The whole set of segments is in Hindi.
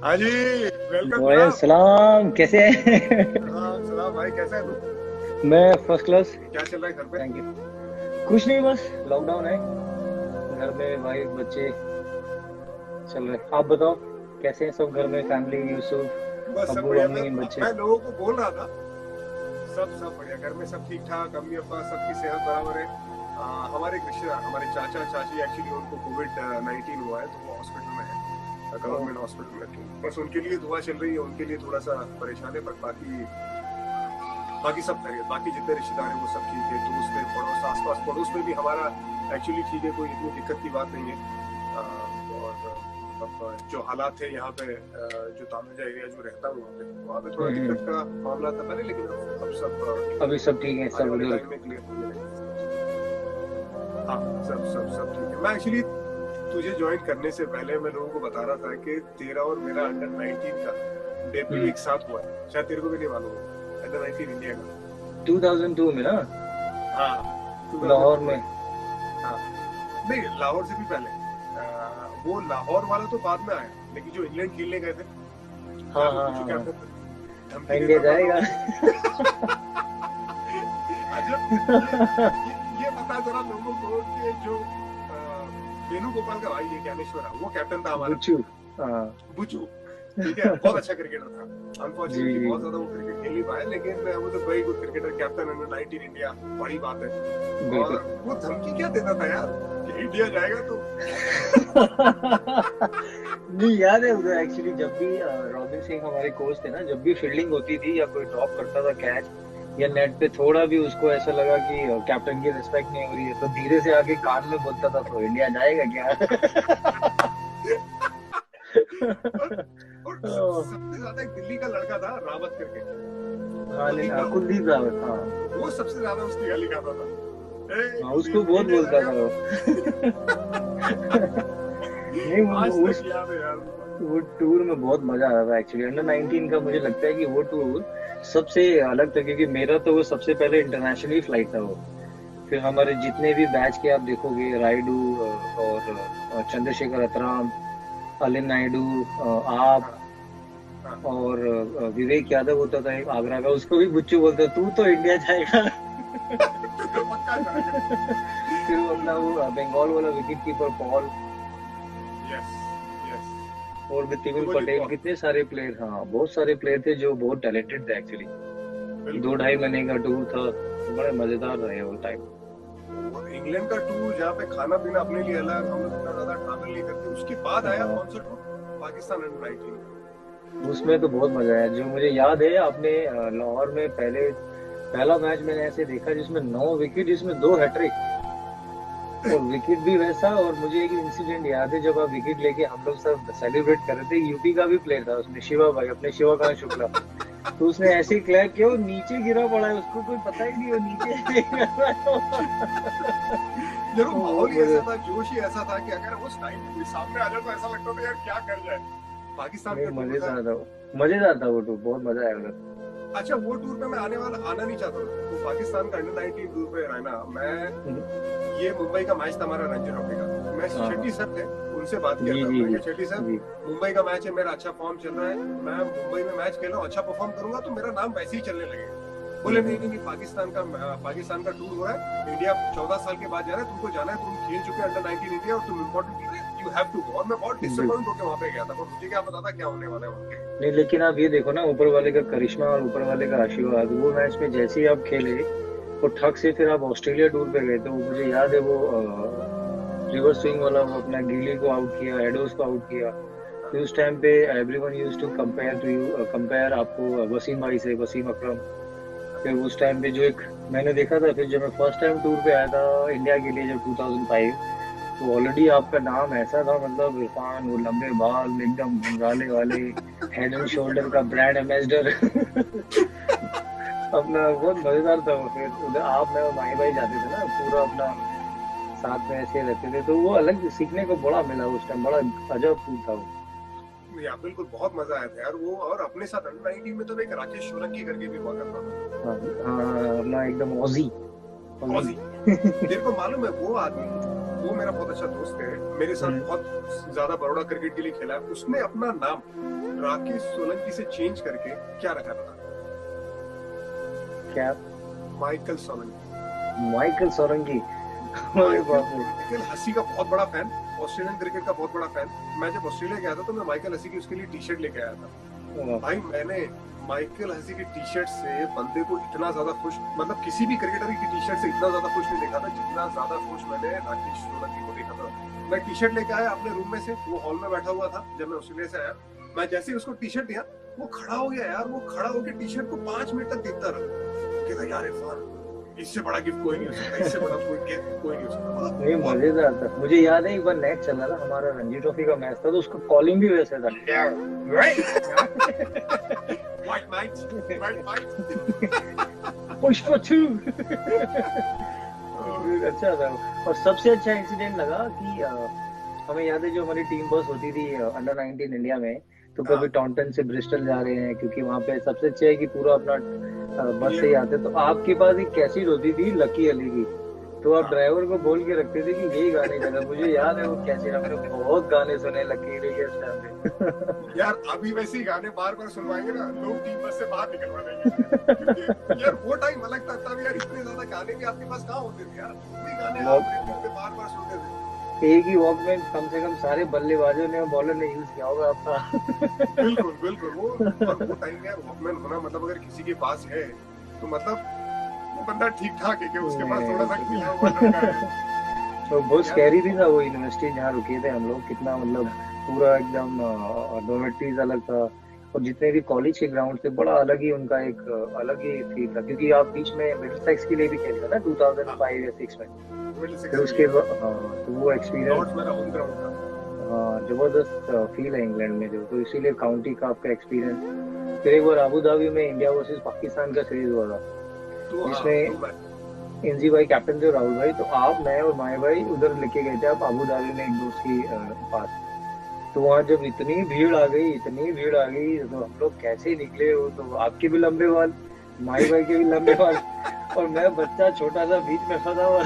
हाँ जी। वेलकम वालेकुम जनाब। सलाम, कैसे हैं? सलाम सलाम भाई, कैसा है तू? मैं फर्स्ट क्लास। क्या चल रहा है घर पे? Thank you. कुछ नहीं, बस लॉकडाउन है। घर में वाइफ बच्चे चल रहे। आप बताओ, कैसे हैं सब घर में? फैमिली, यूसुफ, बस सब अब्बू बढ़िया। अम्मी बच्चे? मैं लोगों को बोल रहा था, सब बढ़िया, घर में सब ठीक ठाक, अम्मी अब्बा सबकी सेहत बराबर है। हमारे एक रिश्तेदार, हमारे चाचा चाची, एक्चुअली उनको कोविड-19 हुआ है, तो वो हॉस्पिटल में है, ओह। गवर्नमेंट हॉस्पिटल में। तो बस उनके लिए दुआ चल रही है, उनके लिए थोड़ा सा परेशान है, पर बाकी बाकी सब खैरियत। बाकी जितने रिश्तेदार हैं वो सब ठीक है, दोस्त है, पड़ोस, आस पास पड़ोस में भी हमारा एक्चुअली ठीक है, कोई इतनी दिक्कत की बात नहीं है। और अब जो हालात है यहाँ पे, जो तामंजा एरिया जो रहता हूँ वहाँ पे थोड़ा हम्म। दिक्कत का मामला था पहले, लेकिन अब सब ठीक अभी है। सब ठीक है आने सब वाले उधर? टाइम में क्लियर होने लगेगा। हाँ, सब ठीक है। मैं एक्चुअली तुझे ज्वाइन करने से पहले मैं लोगों को बता रहा था कि तेरा और मेरा अंडर 19 का डेब्यू हम्म। एक साथ हुआ है, शायद तेरे को भी नहीं मालूम होगा, अंडर 19 इंडिया का। 2002 में ना? हाँ, लाहौर 2002 में। में। हाँ, नहीं, लाहौर से भी पहले। वो लाहौर वाला तो बाद में आया, लेकिन जो इंग्लैंड खेलने गए थे, हाँ जहाँ पे हाँ बुचू हाँ हाँ। कैप्टन थे, धमकी इंडिया देता था मैं जाएगा। उनको। अच्छा, ये ये बता जरा लोगों को कि जो वेणुगोपाल का भाई है ज्ञानेश्वर, वो कैप्टन था हमारा, बुच्चू। हाँ। बुचू। ठीक है, बहुत अच्छा क्रिकेटर था। जी अनफॉर्चुनेटली जी। बहुत ज्यादा वो क्रिकेट खेल नहीं पाया, लेकिन वो तो very good cricketer, captain under 19 India, बड़ी बात है। बिल्कुल। और वो धमकी क्या देता था यार, कि इंडिया जाएगा तो। नहीं, याद है उधर एक्चुअली जब भी रॉबिन सिंह हमारे कोच थे ना, जब भी फील्डिंग होती थी या कोई ड्रॉप करता था कैच या नेट पे थोड़ा भी उसको ऐसा लगा कि कैप्टन की रिस्पेक्ट नहीं हो रही है, तो धीरे से आके कान में बोलता था, तो इंडिया जाएगा क्या? और, और सबसे ज्यादा एक दिल्ली का लड़का था, रावत करके, हाँ, कुलदीप रावत। कुलदीप रावत, हाँ। वो सबसे ज्यादा उसकी गाली खाता था। ए हाँ, उसको कुलदीप, बहुत इंडिया बोलता जाएगा था तो। वो। नहीं, आज वो तक याद है यार वो बात। वो टूर में बहुत मजा आ रहा था एक्चुअली। अंडर 19 का मुझे लगता है कि वो टूर सबसे अलग था, क्योंकि मेरा तो वो सबसे पहले इंटरनेशनली फ्लाइट था वो। फिर हमारे जितने भी बैच के आप देखोगे, राइडू और चंद्रशेखर अतराम, अलिन नायडू, आप हाँ हाँ। और विवेक यादव होता था एक आगरा का, उसको भी बुच्चू बोलता, तू तो इंडिया जाएगा। तू तो पक्का जाएगा। फिर वो अपना वो बंगाल वाला wicket keeper Paul, yes yes. और भी तिमिल सुभजीत पटेल, कौर। कितने सारे प्लेयर, हाँ बहुत सारे प्लेयर थे जो बहुत टैलेंटेड थे एक्चुअली। दो बिल्कुल ढाई बिल्कुल। महीने का टूर था, बड़े मजेदार रहे वो टाइम। और इंग्लैंड का टूर, जहाँ पे खाना पीना अपने लिए अलग, हम लोग इतना ज्यादा ट्रैवल नहीं करते, उसके बाद आया हाँ, कौन सा टूर? पाकिस्तान अंडर 19 का। उसमें तो बहुत मजा आया। जो मुझे याद है, आपने लाहौर में पहला मैच मैंने ऐसे देखा जिसमें 9 विकेट, जिसमें 2 हैट्रिक, और विकेट भी वैसा। और मुझे एक इंसिडेंट याद है, जब आप विकेट लेके हम लोग सब सेलिब्रेट कर रहे थे, यूपी का भी प्लेयर था उसमें, शिवा भाई, अपने शिवकांत शुक्ला। तो उसने ऐसे ही क्लैप किया, वो नीचे गिरा पड़ा है, उसको कोई पता ही नहीं वो नीचे गिर रहा है। यार वो बहुत माहौल ही मजा। ऐसा था, जोश ही ऐसा था कि अगर उस टाइम पे कोई सामने आ जाए तो ऐसा लगता था यार क्या कर जाए। पाकिस्तान नहीं, का टूर था। मजेदार था वो। मजेदार था वो टूर, बहुत मजा आया उधर। अच्छा, वो टूर पे मैं आना नहीं चाहता था, वो पाकिस्तान का अंडर 19 टूर पे रहना। मैं, हम्म। ये मुंबई का मैच था हमारा, रणजी ट्रॉफी का। मैं, हाँ हाँ। शेट्टी सर थे, उनसे बात किया जी था, जी मैं जी। क्या शेट्टी सर, जी। मुंबई का मैच है, मेरा अच्छा फॉर्म चल रहा है, मैं मुंबई में मैच खेल रहा हूँ, अच्छा परफॉर्म करूंगा तो मेरा नाम वैसे ही चलने लगेगा। बोले नहीं नहीं हम्म। नहीं, पाकिस्तान का टूर हो रहा है, इंडिया 14 साल के बाद जा रहा है, तुमको जाना है, तुम खेल चुके हैं अंडर 19 इंडिया, और तुम इम्पोर्टेंट टूर है, यू हैव टू गो। और मैं बहुत बिल्कुल। डिसअपॉइंट होकर वहां पे गया था, पर मुझे क्या पता था क्या होने वाला है वहां पे। नहीं, लेकिन आप ये देखो ना, ऊपर वाले का करिश्मा और ऊपर वाले का आशीर्वाद, वो मैच में जैसे ही आप खेले और ठग से फिर आप ऑस्ट्रेलिया टूर पे गए, तो मुझे याद है वो रिवर्स स्विंग वाला, वो अपना गिली को आउट किया, एडोस को आउट किया। फिर उस टाइम पे एवरीवन यूज्ड टू कंपेयर आपको वसीम भाई से, वसीम अकरम। फिर उस टाइम पे जो एक मैंने देखा था, फिर जब मैं फर्स्ट टाइम टूर पे आया था इंडिया के लिए, जब 2005, तो ऑलरेडी आपका नाम ऐसा था, मतलब इरफान, वो लंबे बाल एकदम घुंघराले वाले, हेड एंड शोल्डर का ब्रांड एम्बेसडर। अपना बहुत मजेदार था वो। फिर उधर आप, मैं और माही भाई जाते थे ना, पूरा अपना साथ में ऐसे रहते थे, तो वो अलग सीखने को बड़ा मिला उस टाइम, बड़ा अजब टूर था वो। या बिल्कुल, बहुत मजा आया था यार वो। और अपने साथ अंडर 19 में तो एक राकेश सोलंकी करके भी हुआ करता था, हाँ हाँ, अपना एकदम ऑजी ऑजी। ऑजी। तेरे को मालूम है वो आदमी वो मेरा बहुत अच्छा दोस्त है, मेरे साथ बहुत ज्यादा बड़ौदा क्रिकेट के लिए खेला है। उसने अपना नाम राकेश सोलंकी से चेंज करके क्या रखा था? क्या? माइकल सोलंकी। माइकल सोलंकी। अरे बाप रे। माइकल हसी का बहुत बड़ा फैन, ऑस्ट्रेलियन क्रिकेट का बहुत बड़ा फैन। मैं जब ऑस्ट्रेलिया गया था तो मैं माइकल हसी की उसके लिए टी शर्ट लेके आया था। भाई मैंने माइकल हसी की टी शर्ट से बंदे को इतना ज्यादा खुश, मतलब किसी भी क्रिकेटर की टी शर्ट से इतना ज्यादा खुश नहीं देखा था जितना ज्यादा खुश मैंने राकेश सोलंकी को देखा था। मैं टी शर्ट लेके आया अपने रूम में से, वो हॉल में बैठा हुआ था जब मैं ऑस्ट्रेलिया से आया। मैं जैसे ही उसको टी शर्ट दिया, वो खड़ा हो गया यार। वो खड़ा होकर टी शर्ट को 5 मिनट तक देखता रहा। कहता यार इरफान, इससे बड़ा गिफ्ट कोई नहीं हो सकता, इससे बड़ा कोई गिफ्ट कोई नहीं हो सकता। नहीं, मजेदार था। मुझे याद है एक बार मैच चला था हमारा, रणजी ट्रॉफी का मैच था, तो उसका कॉलिंग भी वैसे था। White knight, white knight. Pushpa 2। अच्छा था। और सबसे अच्छा इंसिडेंट लगा कि हमें याद है जो हमारी टीम बस होती थी अंडर 19 इंडिया में, तो कभी टॉन्टन से ब्रिस्टल जा रहे हैं, क्योंकि वहाँ पे सबसे अच्छा है कि पूरा अपना बस से ही आते। तो आपके पास एक कैसेट होती थी लकी अली की, तो आप ड्राइवर को बोल के रखते थे कि यही गाने चला। मुझे याद है वो कैसेट, हमने बहुत गाने सुने लकी अली के टाइम पे। यार अभी वैसे ही गाने बार बार सुनवाएंगे ना, लोग टीम बस से बाहर निकलवा देंगे। यार वो टाइम अलग था, तब यार इतने ज्यादा गाने भी आपके पास कहाँ होते थे यार। वही गाने आप बार बार सुनते थे। एक ही वॉकमैन कम से कम सारे बल्लेबाजों ने और बॉलर ने यूज किया होगा आपका। बिल्कुल बिल्कुल। वो टाइम में यार वॉकमैन होना मतलब, अगर किसी के पास है तो मतलब वो बंदा ठीक ठाक है कि उसके पास थोड़ा सा खिला हुआ लड़का है। तो बहुत स्कैरी भी था वो यूनिवर्सिटी जहाँ रुके थे हम लोग। कितना मतलब पूरा एकदम डॉर्मेटरीज अलग था, और जितने भी कॉलेज के ग्राउंड थे बड़ा अलग ही उनका एक अलग ही फील था, क्योंकि आप बीच में मिडिलसेक्स के लिए भी खेलते ना 2005 या 6 में। तो उसके बाद तो वो एक्सपीरियंस जबरदस्त फील है इंग्लैंड में जो, तो इसीलिए काउंटी का आपका एक्सपीरियंस। फिर एक बार अबू धाबी में इंडिया वर्सेस पाकिस्तान का सीरीज हुआ था, जिसमें इंजी भाई कैप्टन थे, राहुल भाई। तो आप, मैं और माए भाई उधर लेके गए थे आप अबू धाबी में एक दोस्त की पास। तो वहाँ जब इतनी भीड़ आ गई, तो हम लोग कैसे निकले। हो तो आपके भी लंबे बाल, माई भाई के भी लंबे बाल, और मैं बच्चा छोटा सा बीच में फंसा हुआ।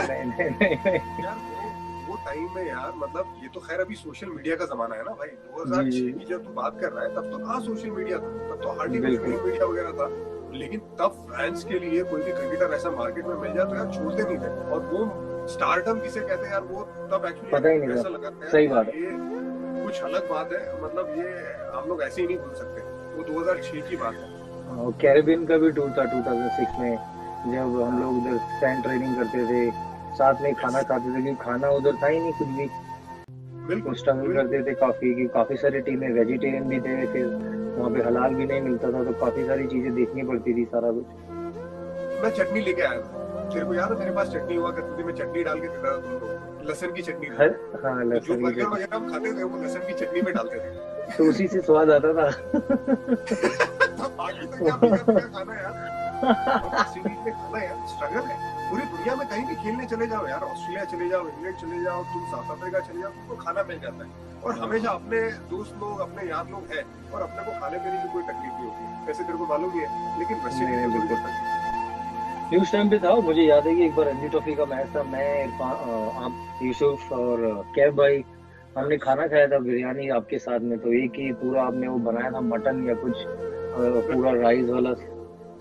नहीं। यार वो टाइम में यार, मतलब ये तो खैर अभी सोशल मीडिया का जमाना है ना भाई। 2006 की जब तू बात कर रहा है, तब तो कहाँ सोशल मीडिया था, तब तो आर्टिफिशियल मीडिया वगैरह था। लेकिन तब फैंस के लिए कोई भी क्रिकेटर ऐसा मार्केट में मिल जाए तो यार छोड़ते नहीं थे। और वो स्टारडम किसे कहते हैं यार, वो तब एक्चुअली पता ही नहीं ऐसा था। लगा था सही बात ये कुछ अलग बात है, मतलब ये हम लोग ऐसे ही नहीं भूल सकते। वो 2006 की बात है। कैरेबियन का भी टूर था 2006 में, जब हम लोग उधर स्टैंड ट्रेनिंग करते थे, साथ में खाना खाते थे, क्योंकि खाना उधर था ही नहीं कुछ भी। बिल्कुल स्ट्रगल करते थे काफी, कि काफी सारी टीमें वेजिटेरियन भी थे, फिर वहाँ पे हलाल भी नहीं मिलता था, तो काफी सारी चीजें देखनी पड़ती थी सारा कुछ। मैं चटनी लेके आया था, तेरे को याद है मेरे पास चटनी हुआ करती थी, मैं चटनी डाल के देता था तुमको, लहसुन की चटनी। हाँ, तो जो लहसुन की बर्गर चटनी। वगैरह हम खाते थे वो लहसुन की चटनी में डालते थे। तो उसी से स्वाद आता था। बाकी तो क्या बिगड़ खाना यार, सीरीज में खाना यार स्ट्रगल है। पूरी दुनिया में कहीं भी खेलने चले जाओ यार, ऑस्ट्रेलिया चले जाओ, इंग्लैंड चले जाओ, तुम साउथ अफ्रीका चले जाओ, तुमको खाना मिल जाता है। और हमेशा अपने दोस्त लोग, अपने यार लोग हैं, और अपने को खाने पीने की कोई तकलीफ नहीं होती। वैसे तेरे को मालूम ही है, लेकिन वैसे न्यूज टाइम पे था। मुझे याद है कि एक बार रणजी ट्रॉफी का मैच था, मैं, इरफान, आप, यूसुफ और कैब भाई, हमने खाना खाया था बिरयानी आपके साथ में। तो एक ही पूरा आपने वो बनाया था मटन या कुछ, पूरा राइस वाला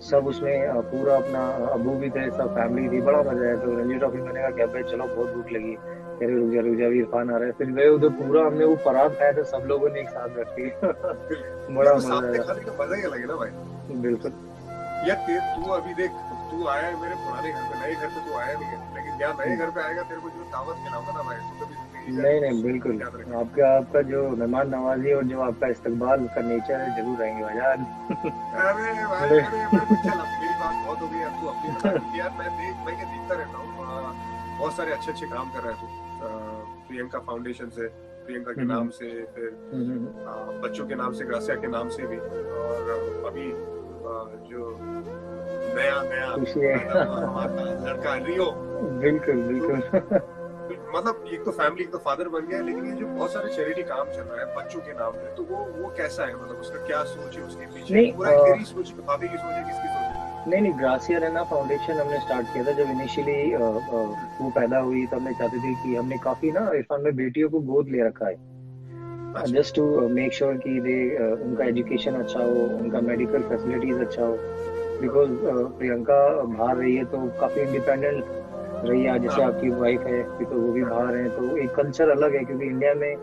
सब उसमें, पूरा अपना अबू भी थे, सब फैमिली थी, बड़ा मजा आया। तो रणजी ट्रॉफी मैंने कहा कैब भाई चलो बहुत भूख लगी, कह रहे रुक जा इरफान आ रहा है। फिर गए उधर, पूरा हमने वो परात खाया था सब लोगों ने एक साथ रख ली। बड़ा मजा आया। खाने का मजा ही अलग है ना भाई। बिल्कुल यार तू अभी देख, तू आया है मेरे पुराने घर पे, नए घर पे तू आया नहीं है, लेकिन यार नए घर पे आएगा तेरे को जो दावत खिलाऊंगा ना भाई, तू कभी नहीं बिल्कुल, आपका जो मेहमान नवाजी और जो आपका इस्तकबाल का नेचर है, जरूर आएंगे भाईजान। अरे भाई चल मेरी बात बहुत हो गई, अब तू अपनी बता। यार मैं देखता रहता हूँ, बहुत सारे अच्छे काम कर रहा है तू। प्रियंका फाउंडेशन से, प्रियंका के नाम से, फिर बच्चों के नाम से, ग्रासिया के नाम से भी, और अभी जो नया हमारा लड़का रियो। बिल्कुल मतलब एक तो फैमिली, एक तो फादर बन गया, लेकिन ये जो बहुत सारे चैरिटी काम चल रहा है बच्चों के नाम पे, तो वो कैसा है, मतलब उसका क्या सोच है उसके पीछे? पूरा तेरी सोच है, भाभी की सोच है, किसकी सोच है? नहीं नहीं, ग्रासिया रेना फाउंडेशन हमने स्टार्ट किया था जब इनिशियली वो पैदा हुई, तो हमने चाहते थे कि हमने काफी ना इरफान में बेटियों को गोद ले रखा है, अच्छा। जस्ट टू मेक श्योर कि दे उनका एजुकेशन अच्छा हो, उनका मेडिकल फैसिलिटीज अच्छा हो। बिकॉज प्रियंका बाहर रही है तो काफी इंडिपेंडेंट रही है, जैसे हाँ आपकी वाइफ है, बिकॉज वो भी बाहर है, तो एक कल्चर अलग है, क्योंकि इंडिया में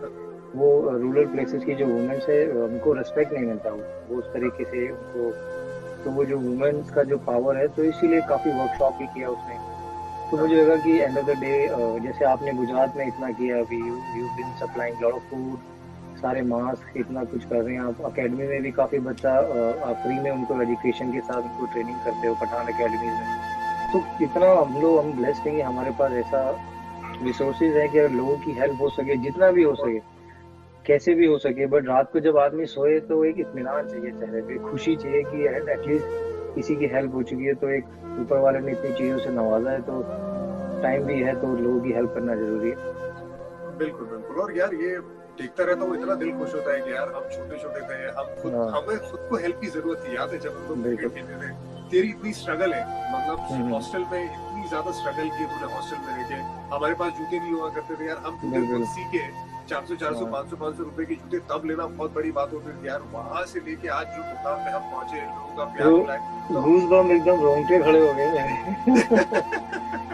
वो रूरल प्लेसेस की जो वुमेन्स है उनको रिस्पेक्ट नहीं मिलता, वो उस तरीके से उनको, तो वो जो वुमेन्स का जो पावर है, तो इसीलिए काफी वर्कशॉप भी किया उसने। तो हाँ मुझे लगा कि एंड ऑफ द डे, जैसे आपने गुजरात में इतना किया, अभी you been supplying lot of food, सारे मास्क, इतना कुछ कर रहे हैं आप, अकेडमी में भी काफी बच्चा आप फ्री में उनको एजुकेशन के साथ उनको ट्रेनिंग करते हो पठान अकेडमी में। तो इतना हम ब्लेस्ड हैं कि हमारे पास ऐसा रिसोर्सेज है कि अगर लोगों की हेल्प हो सके, जितना भी हो सके, कैसे भी हो सके, बट रात को जब आदमी सोए तो एक इत्मीनान चाहिए चेहरे पे, खुशी चाहिए कि एटलीस्ट किसी की हेल्प हो चुकी है, तो एक ऊपर वाले ने इतनी चीजों से नवाजा है, तो टाइम भी है तो लोगों की हेल्प करना जरूरी है। बिल्कुल बिल्कुल। और यार ये देखता रहता हूँ, इतना दिल खुश होता है कि यार हम छोटे छोटे थे, हाँ हमें खुद को हेल्प की जरूरत थी। याद है जब हम लोग बिल्कुल। क्रिकेट खेलते थे, तेरी इतनी स्ट्रगल है, मतलब हम्म, हॉस्टल में इतनी ज्यादा स्ट्रगल की तूने हॉस्टल में रह के। हमारे पास जूते नहीं हुआ करते थे यार, हम जूते खुद बिल्कुल। सीखे, 400 हाँ, 500 रुपए के जूते तब लेना बहुत बड़ी बात होती थी यार। वहां से लेके आज जो मुकाम पे हम पहुंचे, लोगों का प्यार वो मिला है तो गूज बम एकदम रोंगटे खड़े हो गए मेरे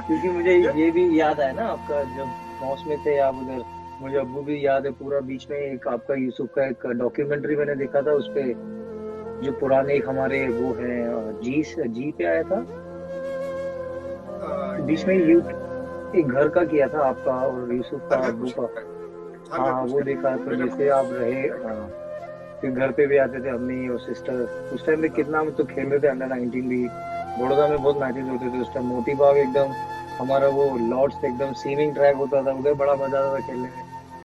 क्योंकि मुझे यार, ये भी याद है ना आपका, जब मॉस में थे आप उधर, मुझे अब्बू भी याद है पूरा। बीच में एक आपका यूसुफ का एक डॉक्यूमेंट्री मैंने देखा था, उसपे जो पुराने एक हमारे वो है, जी पे आया था बीच में, ये एक घर का किया था आपका और यूसुफ का हर घर अब्बू कुछ का। कहता है, हर हाँ घर हाँ, कुछ वो कहता देखा, है तो मेरे जैसे आप रहे, को। हाँ, फिर घर पे भी आते थे अम्मी और सिस्टर, उस टाइम में कितना हम तो खेल रहे थे अंडर 19 भी, बड़ौदा में बहुत मैचेस होते थे उस टाइम, मोती बाग एकदम हमारा वो लॉर्ड्स एकदम सीविंग ट्रैक होता था, उधर बड़ा मजा आता था खेलने में।